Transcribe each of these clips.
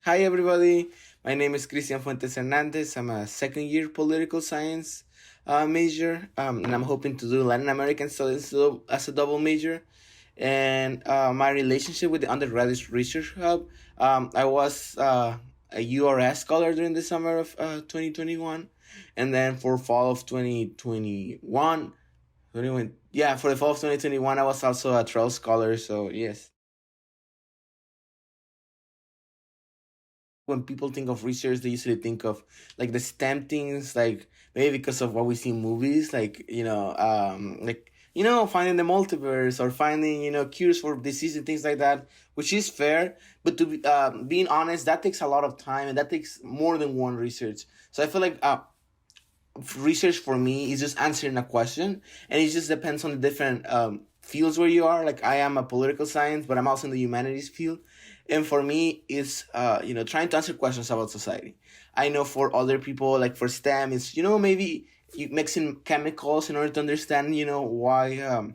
Hi, everybody. My name is Cristian Fuentes Hernandez. I'm a second year political science major, and I'm hoping to do Latin American studies as a double major. And my relationship with the Undergraduate Research Hub, I was a URS scholar during the summer of 2021. And then for fall of 2021, for the fall of 2021, I was also a trail scholar. So, yes. When people think of research, they usually think of like the STEM things, like maybe because of what we see in movies, finding the multiverse or finding cures for disease and things like that, which is fair. But to be being honest, that takes a lot of time and that takes more than one research. So I feel like research for me is just answering a question, and it just depends on the different fields where you are. Like I am a political science, but I'm also in the humanities field, and for me it's trying to answer questions about society. I know for other people, like for STEM, it's maybe you mixing chemicals in order to understand why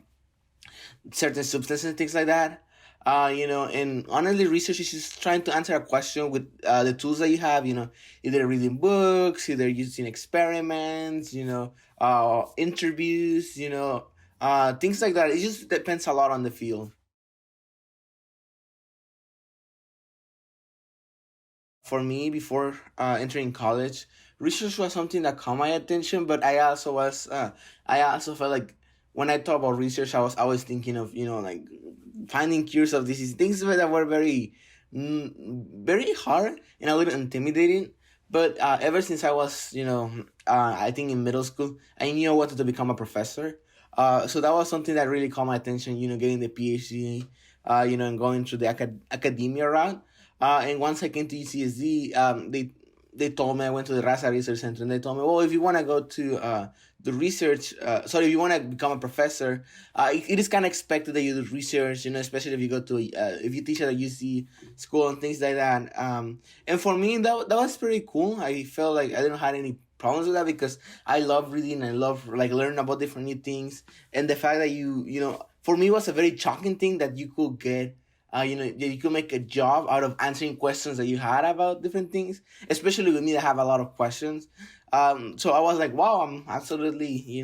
certain substances and things like that. And honestly, research is just trying to answer a question with the tools that you have. Either reading books, either using experiments, interviews, things like that. It just depends a lot on the field. For me, before entering college, research was something that caught my attention. But I also felt like when I thought about research, I was always thinking of like finding cures of disease, things that were very hard and a little intimidating. But ever since I was, I think in middle school, I knew I wanted to become a professor. So that was something that really caught my attention. Getting the PhD, and going through the academia route. And once I came to UCSD, they told me I went to the Raza Research Center, and they told me, well, if you want to go to if you want to become a professor, it is kind of expected that you do research, especially if you go to if you teach at a UC school and things like that. And for me, that was pretty cool. I felt like I didn't have any problems with that because I love reading. I love like learning about different new things, and the fact that for me, it was a very shocking thing that you could get you could make a job out of answering questions that you had about different things, especially with me that have a lot of questions. So I was like, wow, I am absolutely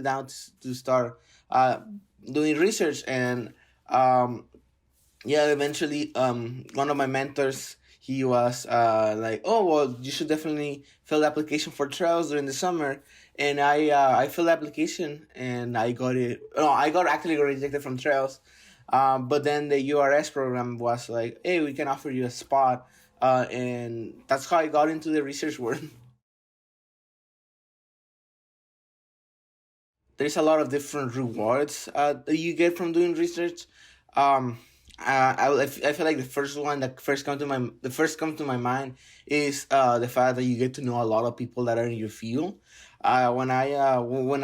down to start doing research. And yeah, eventually, one of my mentors, he was like, oh, well, you should definitely fill the application for trials during the summer. And I filled the application and I got it. No, I got actually got rejected from trials. But then the URS program was like, hey, we can offer you a spot. And that's how I got into the research world. There's a lot of different rewards that you get from doing research. Um, I feel like the first come to my mind is the fact that you get to know a lot of people that are in your field. When I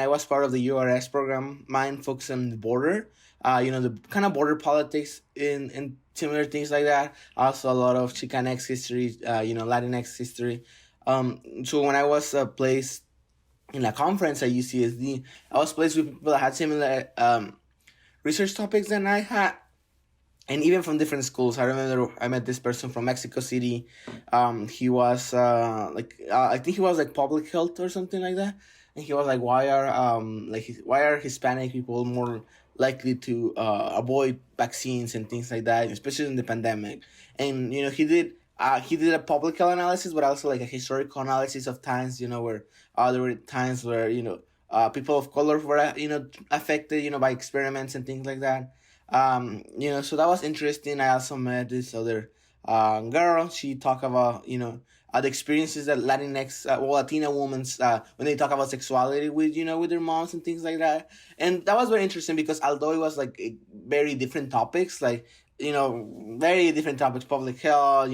was part of the URS program, mine focused on the border, the kind of border politics and similar things like that. Also, a lot of Chicanx history, Latinx history. So when I was placed in a conference at UCSD, I was placed with people that had similar research topics than I had, and even from different schools. I remember I met this person from Mexico City. He was I think he was like public health or something like that, and he was like, why are Hispanic people more likely to avoid vaccines and things like that, especially in the pandemic? And he did a public health analysis, but also like a historical analysis of times, where there were times where people of color were affected, by experiments and things like that. So that was interesting. I also met this other girl. She talked about the experiences that Latina women when they talk about sexuality with with their moms and things like that. And that was very interesting because although it was like very different topics, like very different topics, public health,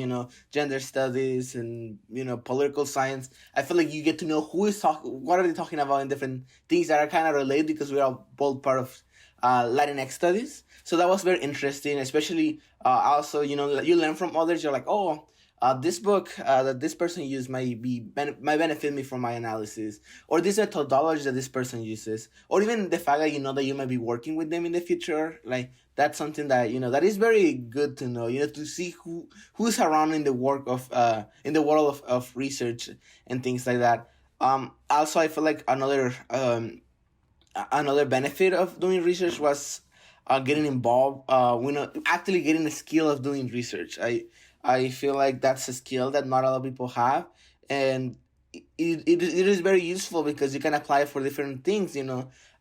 gender studies, and political science. I feel like you get to know what are they talking about in different things that are kind of related because we are both part of Latinx studies. So that was very interesting, especially also, you learn from others. You're like, oh, this book that this person used might benefit me from my analysis, or this methodology that this person uses, or even the fact that that you might be working with them in the future, like that's something that that is very good to know. To see who's around in the work of in the world of research and things like that. Also, I feel like another benefit of doing research was getting involved. Actually getting the skill of doing research. I feel like that's a skill that not a lot of people have, and it is very useful because you can apply it for different things.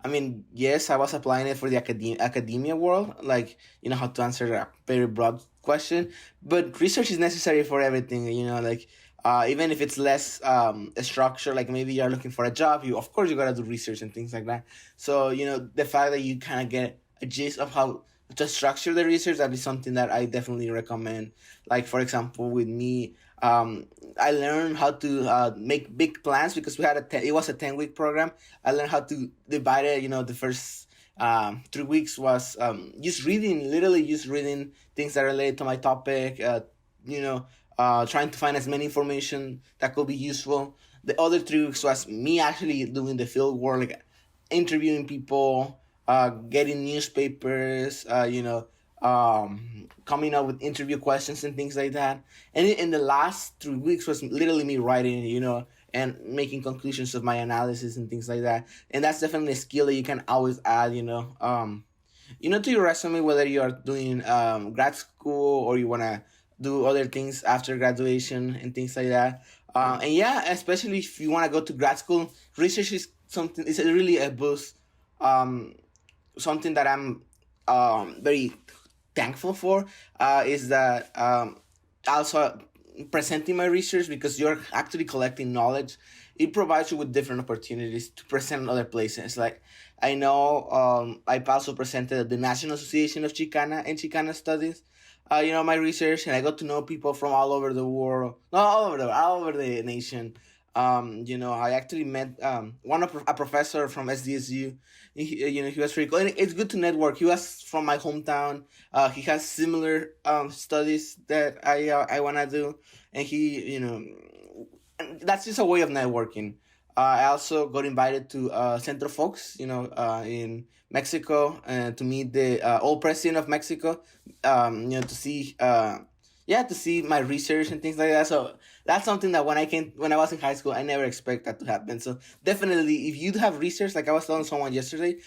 I mean, yes, I was applying it for the academia world, like how to answer a very broad question, but research is necessary for everything. Like even if it's less structure, like maybe you're looking for a job, you of course you gotta do research and things like that. So the fact that you kind of get a gist of how to structure the research, that is something that I definitely recommend. Like for example, with me, I learned how to make big plans because it was a 10-week program. I learned how to divide it. The first 3 weeks was just reading, literally just reading things that relate to my topic. You know, trying to find as many information that could be useful. The other 3 weeks was me actually doing the field work, like interviewing people, getting newspapers, coming up with interview questions and things like that. And in the last 3 weeks was literally me writing, and making conclusions of my analysis and things like that. And that's definitely a skill that you can always add, to your resume, whether you are doing grad school or you want to do other things after graduation and things like that. And yeah, especially if you want to go to grad school, research is something. It's really a boost. Um, Something that I'm very thankful for is that also presenting my research, because you're actually collecting knowledge. It provides you with different opportunities to present in other places. Like I know I also presented at the National Association of Chicana and Chicana Studies. My research, and I got to know people from all over the world, not all over the nation. I actually met a professor from SDSU. He was pretty cool. And it's good to network. He was from my hometown. He has similar studies that I wanna do, and that's just a way of networking. I also got invited to Centro Fox, in Mexico, to meet the old president of Mexico. To see, to see my research and things like that. So that's something that when I was in high school, I never expect that to happen. So definitely, if you have research, like I was telling someone yesterday,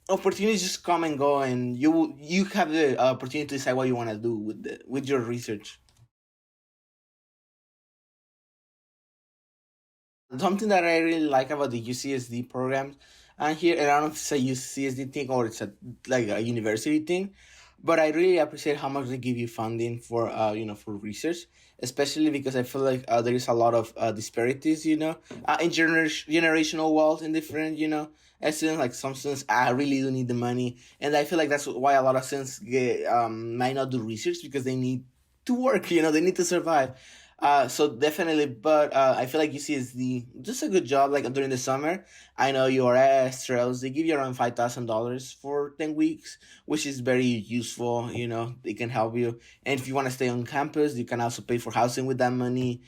opportunities just come and go, and you have the opportunity to decide what you want to do with your research. Something that I really like about the UCSD programs, and here, and I don't know if it's a UCSD thing or it's like a university thing, but I really appreciate how much they give you funding for for research, especially because I feel like there is a lot of disparities, in generational wealth in different students. Like some students, I really do need the money, and I feel like that's why a lot of students might not do research, because they need to work, they need to survive. So definitely, but I feel like UCSD just a good job. Like during the summer, I know URS, Trails, they give you around $5,000 for 10 weeks, which is very useful. They can help you, and if you want to stay on campus, you can also pay for housing with that money.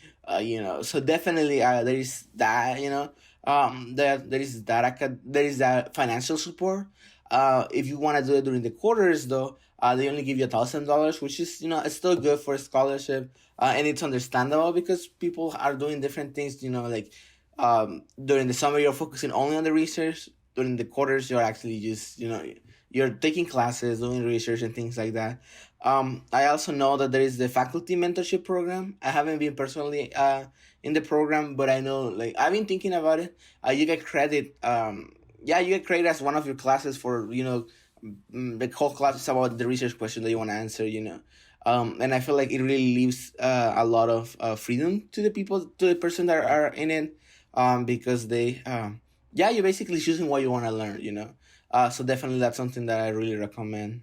So definitely, there is that. There is that financial support. If you want to do it during the quarters, though, they only give you $1,000, which is it's still good for a scholarship, and it's understandable because people are doing different things. Like during the summer you're focusing only on the research. During the quarters you're actually just you're taking classes, doing research and things like that. I also know that there is the faculty mentorship program. I haven't been personally in the program, but I know, like, I've been thinking about it. You get credit. Yeah, you get credit as one of your classes for the whole class is about the research question that you want to answer. And I feel like it really leaves a lot of freedom to the person that are in it, because you're basically choosing what you want to learn. So definitely that's something that I really recommend.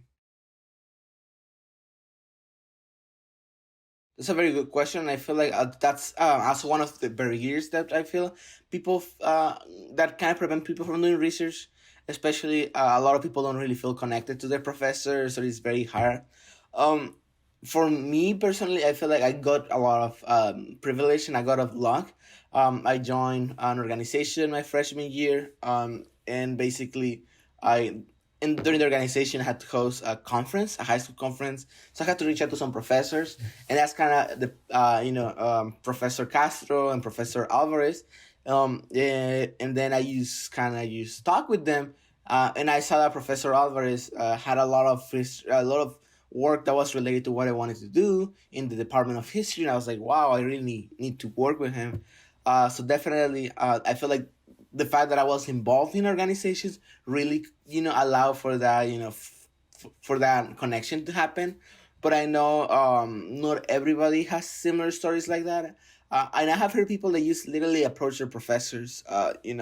That's a very good question. I feel like that's also one of the barriers that I feel people that kind of prevent people from doing research. Especially, a lot of people don't really feel connected to their professors, so it's very hard. Um, for me personally, I feel like I got a lot of privilege and I got of luck. I joined an organization my freshman year, and basically, I and during the organization, I had to host a conference, a high school conference. So I had to reach out to some professors, and that's kind of the Professor Castro and Professor Alvarez. And then I used talk with them, and I saw that Professor Alvarez had a lot of work that was related to what I wanted to do in the Department of History, and I was like, wow, I really need to work with him. So definitely, I feel like the fact that I was involved in organizations really, allow for that, for that connection to happen. But I know not everybody has similar stories like that. And I have heard people that used literally approach their professors, be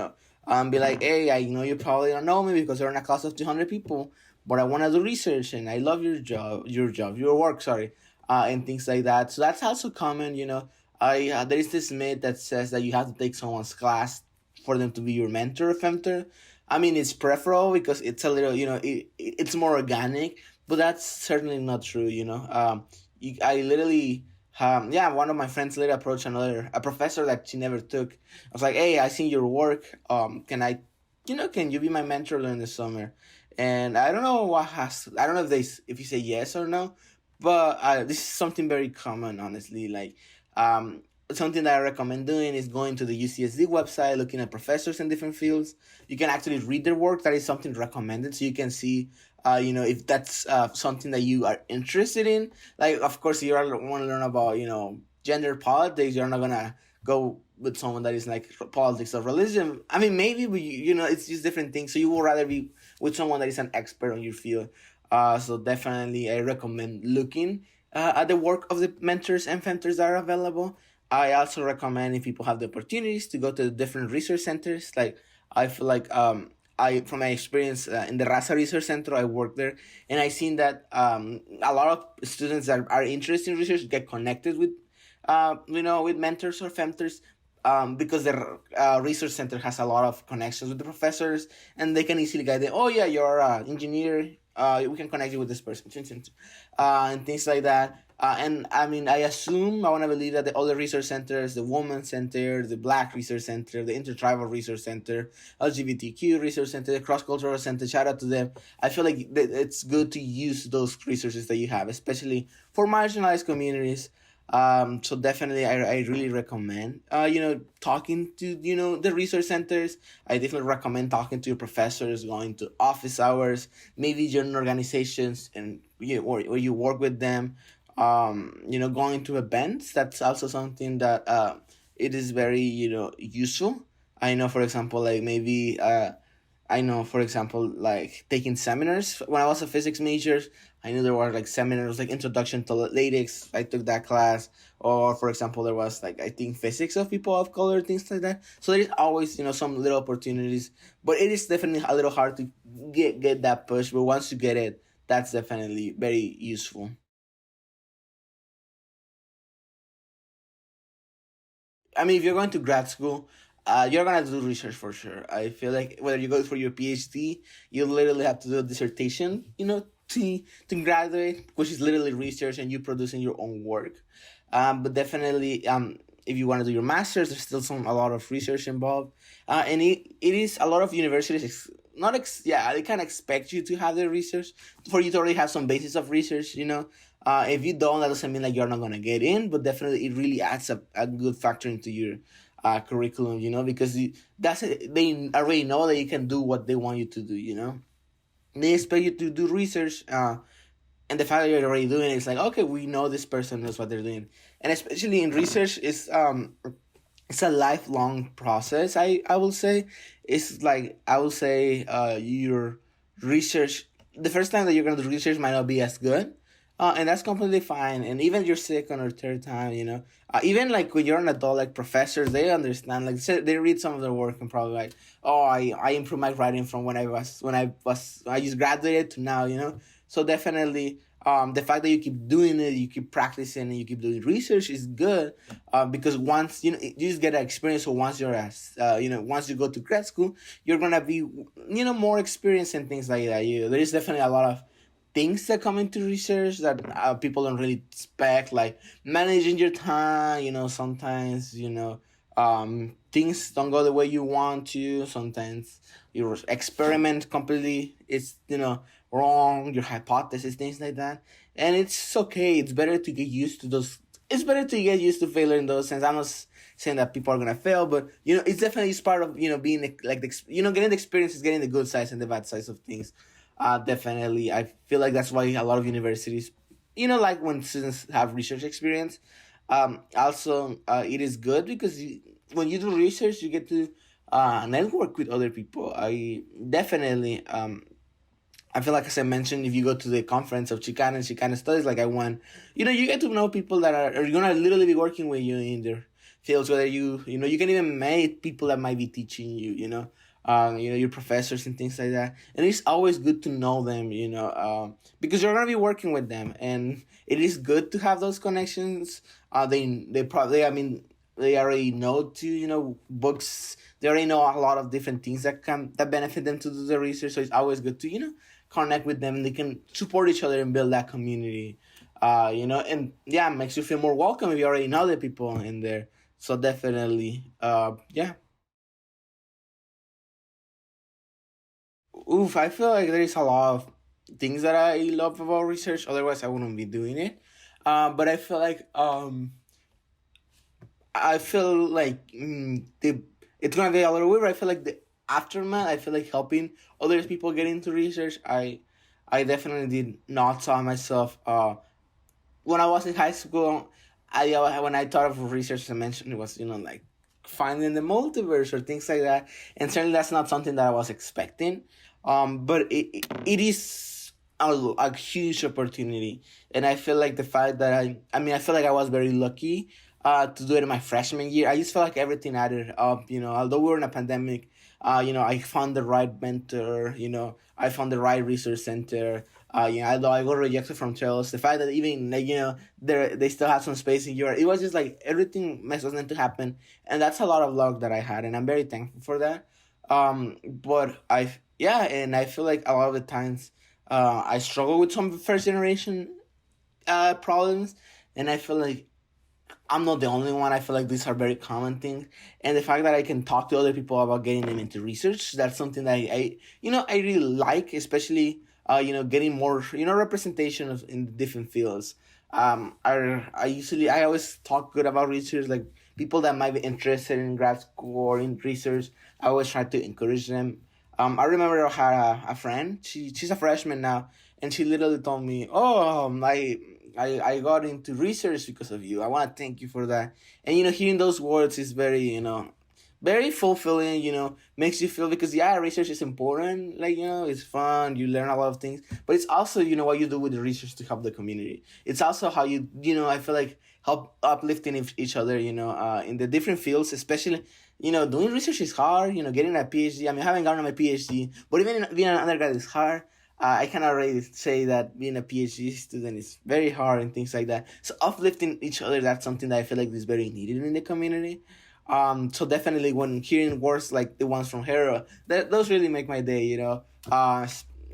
like, hey, I know you probably don't know me because you're in a class of 200 people, but I want to do research and I love your work, sorry, and things like that. So that's also common, there is this myth that says that you have to take someone's class for them to be your mentor or femtor. I mean, it's preferable because it's a little, it's more organic, but that's certainly not true, I literally, yeah, one of my friends later approached a professor that she never took. I was like, hey, I seen your work. Can you be my mentor during the summer? And I don't know if you say yes or no, but this is something very common, honestly. Like, something that I recommend doing is going to the UCSD website, looking at professors in different fields. You can actually read their work. That is something recommended, so you can see, if that's something that you are interested in. Like, of course, you want to learn about, gender politics. You're not gonna go with someone that is like politics or religion. I mean, maybe, but it's just different things. So you would rather be with someone that is an expert on your field. So definitely, I recommend looking at the work of the mentors and mentors that are available. I also recommend, if people have the opportunities, to go to the different research centers. Like, I feel like, from my experience in the Raza Research Center, I worked there, and I seen that a lot of students that are interested in research get connected with, with mentors or femtors, because the research center has a lot of connections with the professors, and they can easily guide them. Oh yeah, you're an engineer. We can connect you with this person, and things like that. And I mean, I want to believe that the other research centers, the Women's Center, the Black Research Center, the Intertribal Research Center, LGBTQ Research Center, the Cross Cultural Center, shout out to them. I feel like it's good to use those resources that you have, especially for marginalized communities. So definitely, I really recommend, talking to, the research centers. I definitely recommend talking to your professors, going to office hours, maybe join organizations and, or you work with them. Going to events. That's also something that, it is very, useful. I know, for example, like maybe, I know, for example, like taking seminars. When I was a physics major, I knew there were like seminars like Introduction to Latex. I took that class. Or, for example, there was like, I think, physics of people of color, things like that. So there is always, some little opportunities. But it is definitely a little hard to get that push. But once you get it, that's definitely very useful. I mean, if you're going to grad school, you're gonna do research for sure. I feel like whether you go for your PhD, you literally have to do a dissertation, to graduate, which is literally research and you producing your own work. But definitely, if you want to do your masters, there's still a lot of research involved, and it is a lot of universities. Not yeah, they can expect you to have the research for you to already have some basis of research. If you don't, that doesn't mean like you're not gonna get in, but definitely it really adds a good factor into your curriculum, because they already know that you can do what they want you to do. They expect you to do research, and the fact that you're already doing it is like, okay, we know this person knows what they're doing, and especially in research, it's a lifelong process. I will say it's like, I will say, your research, the first time that you're gonna do research might not be as good, and that's completely fine. And even your second or third time, even like when you're an adult, like professors, they understand. Like, they read some of their work and probably like, oh, I improved my writing from when I just graduated to now. So definitely, the fact that you keep doing it, you keep practicing, and you keep doing research is good, because once you just get an experience. So once once you go to grad school, you're gonna be, more experienced and things like that. There is definitely a lot of things that come into research that, people don't really expect, like managing your time. Sometimes, things don't go the way you want to. Sometimes your experiment completely is, wrong, your hypothesis, things like that. And it's okay. It's better to get used to those. It's better to get used to failure in those sense. I'm not saying that people are gonna fail, but it's definitely it's part of being like getting the experience is getting the good sides and the bad sides of things. Definitely, I feel like that's why a lot of universities, like when students have research experience, also, it is good because when you do research, you get to network with other people. I feel like, as I mentioned, if you go to the conference of Chicana studies, like I went, you get to know people that are gonna literally be working with you in their fields. Whether you can even meet people that might be teaching you, your professors and things like that. And it's always good to know them, because you're gonna be working with them, and it is good to have those connections. They probably, I mean, they already know to books. They already know a lot of different things that benefit them to do the research. So it's always good to connect with them, and they can support each other and build that community. And yeah, it makes you feel more welcome if you already know the people in there. So definitely, yeah. Oof, I feel like there is a lot of things that I love about research. Otherwise, I wouldn't be doing it. But I feel like it's gonna be a little weird. I feel like the aftermath. I feel like helping other people get into research. I definitely did not saw myself. When I was in high school, when I thought of research, as I mentioned, it was like finding the multiverse or things like that, and certainly that's not something that I was expecting. But it is a huge opportunity, and I feel like the fact that I mean, I feel like I was very lucky to do it in my freshman year. I just felt like everything added up. Although we were in a pandemic, I found the right mentor. I found the right research center. Although I got rejected from Trails, the fact that even like they still had some space in Europe, it was just like everything was meant to happen, and that's a lot of luck that I had, and I'm very thankful for that. But and I feel like a lot of the times, I struggle with some first generation problems, and I feel like I'm not the only one. I feel like these are very common things, and the fact that I can talk to other people about getting them into research, that's something that I really like, especially getting more representation in different fields. I always talk good about research, like people that might be interested in grad school or in research. I always try to encourage them. I remember I had a friend. She's a freshman now, and she literally told me, "Oh, I got into research because of you. I want to thank you for that." And hearing those words is very very fulfilling. Makes you feel, because yeah, research is important. Like it's fun. You learn a lot of things, but it's also what you do with the research to help the community. It's also how I feel like help uplifting each other. In the different fields, especially doing research is hard. Getting a PhD. I mean, I haven't gotten my PhD, but even being an undergrad is hard. I can already say that being a PhD student is very hard and things like that. So uplifting each other, that's something that I feel like is very needed in the community. So definitely when hearing words like the ones from Hera, those really make my day.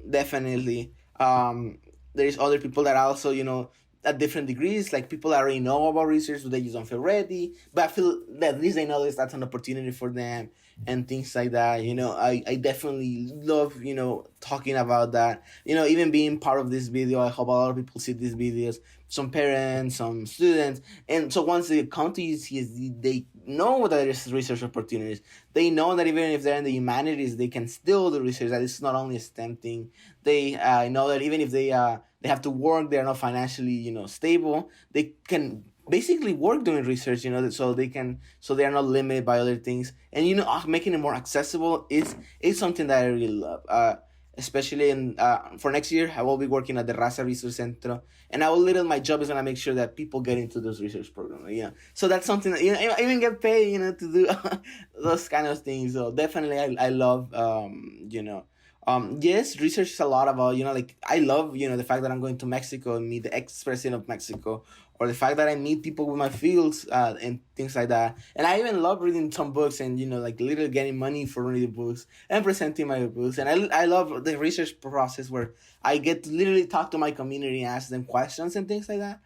Definitely. There's other people that also at different degrees, like people that already know about research, but they just don't feel ready. But I feel that at least they know that's an opportunity for them and things like that. I definitely love, talking about that. Even being part of this video, I hope a lot of people see these videos. Some parents, some students. And so once they come to UCSD, they know that there's research opportunities. They know that even if they're in the humanities, they can still do research, that it's not only a STEM thing. They know that even if they have to work, they're not financially, stable, they can basically work doing research, so they are not limited by other things. And making it more accessible is something that I really love. Especially for next year, I will be working at the Raza Research Center, and my job is gonna make sure that people get into those research programs. So that's something that I even get paid, to do those kind of things. So definitely, I love yes, research is a lot about, like I love, the fact that I'm going to Mexico and meet the ex-president of Mexico, or the fact that I meet people with my fields and things like that. And I even love reading some books and, like literally getting money for reading books and presenting my books. And I love the research process where I get to literally talk to my community and ask them questions and things like that.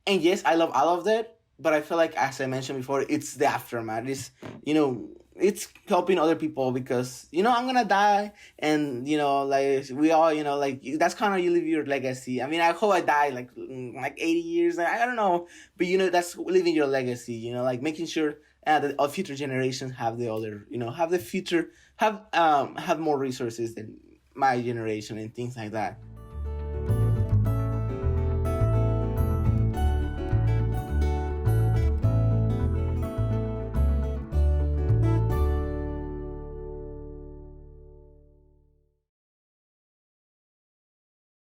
And yes, I love all of that. but I feel like, as I mentioned before, it's the aftermath. It's, you know, it's helping other people because, I'm gonna die, and like we all, like that's kind of, you leave your legacy. I mean, I hope I die like 80 years. I don't know, but that's living your legacy. Like making sure that our future generations have the other, have the future, have more resources than my generation and things like that.